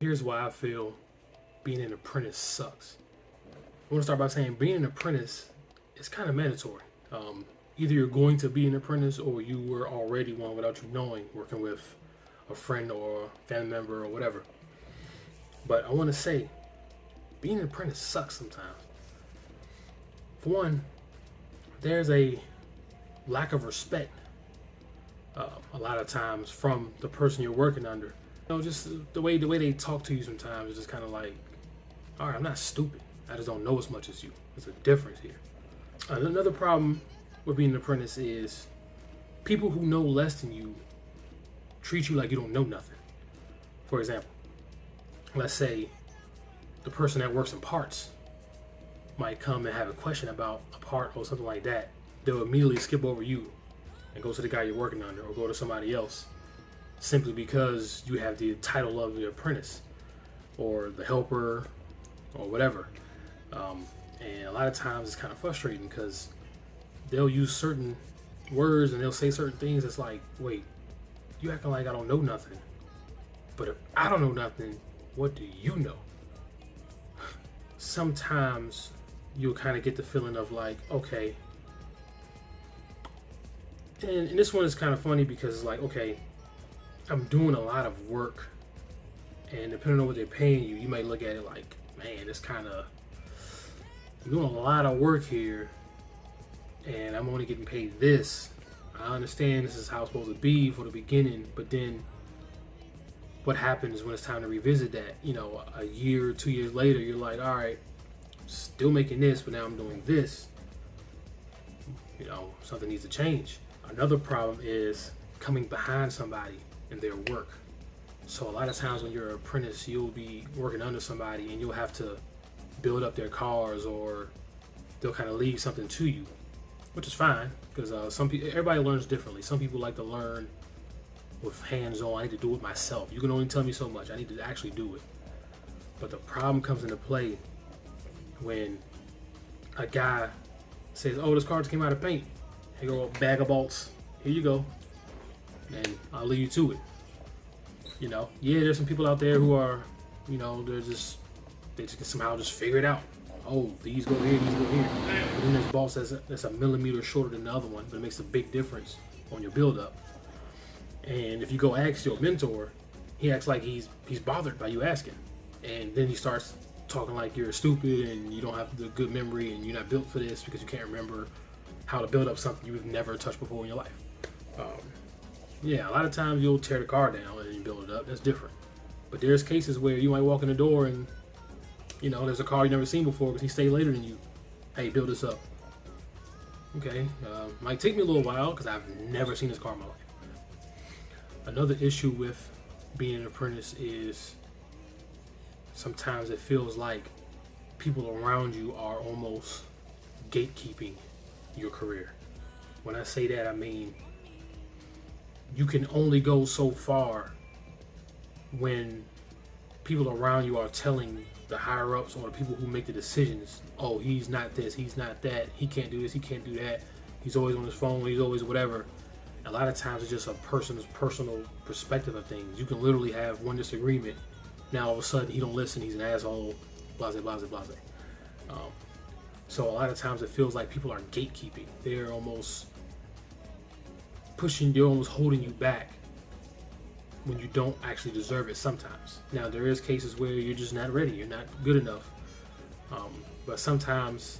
Here's why I feel being an apprentice sucks. I want to start by saying being an apprentice is kind of mandatory. Either you're going to be an apprentice or you were already one without you knowing, working with a friend or a family member or whatever. But I want to say being an apprentice sucks sometimes. For one, there's a lack of respect a lot of times from the person you're working under. Just the way they talk to you sometimes is just kind of like, all right, I'm not stupid. I just don't know as much as you. There's a difference here. Another problem with being an apprentice is people who know less than you treat you like you don't know nothing. For example, let's say the person that works in parts might come and have a question about a part or something like that. They'll immediately skip over you and go to the guy you're working under or go to somebody else simply because you have the title of the apprentice or the helper or whatever. And a lot of times it's kind of frustrating because they'll use certain words and they'll say certain things that's like, wait, you acting like I don't know nothing. But if I don't know nothing, what do you know? Sometimes you'll kind of get the feeling of like, okay. And this one is kind of funny because it's like, okay, I'm doing a lot of work, and depending on what they're paying you, you might look at it like, man, it's kind of, I'm doing a lot of work here, and I'm only getting paid this. I understand this is how it's supposed to be for the beginning, but then what happens when it's time to revisit that? A year or 2 years later, you're like, all right, still making this, but now I'm doing this. Something needs to change. Another problem is coming behind somebody in their work. So a lot of times when you're an apprentice, you'll be working under somebody and you'll have to build up their cars, or they'll kind of leave something to you, which is fine because everybody learns differently. Some people like to learn with hands-on. I need to do it myself. You can only tell me so much. I need to actually do it. But the problem comes into play when a guy says, "Oh, this car just came out of paint. Here you go, a bag of bolts. Here you go, and I'll leave you to it." Yeah, there's some people out there who are, they just can somehow just figure it out. Oh, these go here, these go here. But then there's bolts that's a millimeter shorter than the other one, but it makes a big difference on your build-up. And if you go ask your mentor, he acts like he's bothered by you asking, and then he starts talking like you're stupid and you don't have the good memory and you're not built for this because you can't remember how to build up something you've never touched before in your life. Yeah, a lot of times you'll tear the car down and you build it up. That's different. But there's cases where you might walk in the door and, there's a car you've never seen before because he stayed later than you. Hey, build this up. Okay, might take me a little while because I've never seen this car in my life. Another issue with being an apprentice is sometimes it feels like people around you are almost gatekeeping your career. When I say that, I mean you can only go so far when people around you are telling the higher ups or the people who make the decisions, oh, he's not this, he's not that, he can't do this, he can't do that, he's always on his phone, he's always whatever. A lot of times it's just a person's personal perspective of things. You can literally have one disagreement. Now all of a sudden he don't listen, he's an asshole, blase, blase, blase. So a lot of times it feels like people are gatekeeping. They're almost they're almost holding you back when you don't actually deserve it sometimes. Now there is cases where you're just not ready, you're not good enough. But sometimes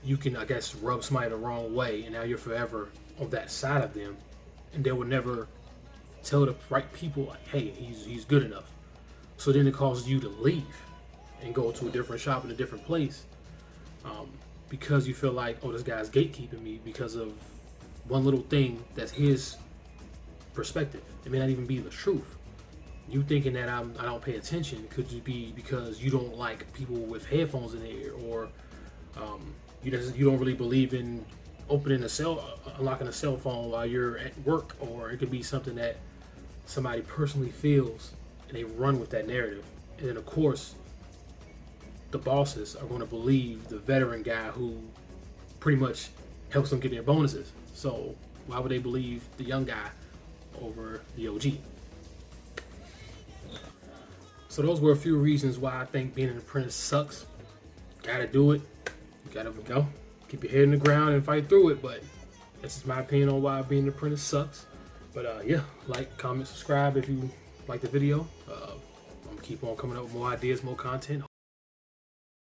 you can, I guess, rub somebody the wrong way and now you're forever on that side of them, and they will never tell the right people like, hey, he's good enough. So then it causes you to leave and go to a different shop in a different place because you feel like, oh, this guy's gatekeeping me because of one little thing that's his perspective. It may not even be the truth. You thinking that I don't pay attention could be because you don't like people with headphones in their ear, or you don't really believe in unlocking a cell phone while you're at work, or it could be something that somebody personally feels and they run with that narrative. And then of course the bosses are going to believe the veteran guy who pretty much helps them get their bonuses. So why would they believe the young guy over the OG? So those were a few reasons why I think being an apprentice sucks. Gotta do it. You gotta keep your head in the ground and fight through it. But this is my opinion on why being an apprentice sucks. But yeah, like, comment, subscribe if you like the video. I'm gonna keep on coming up with more ideas, more content.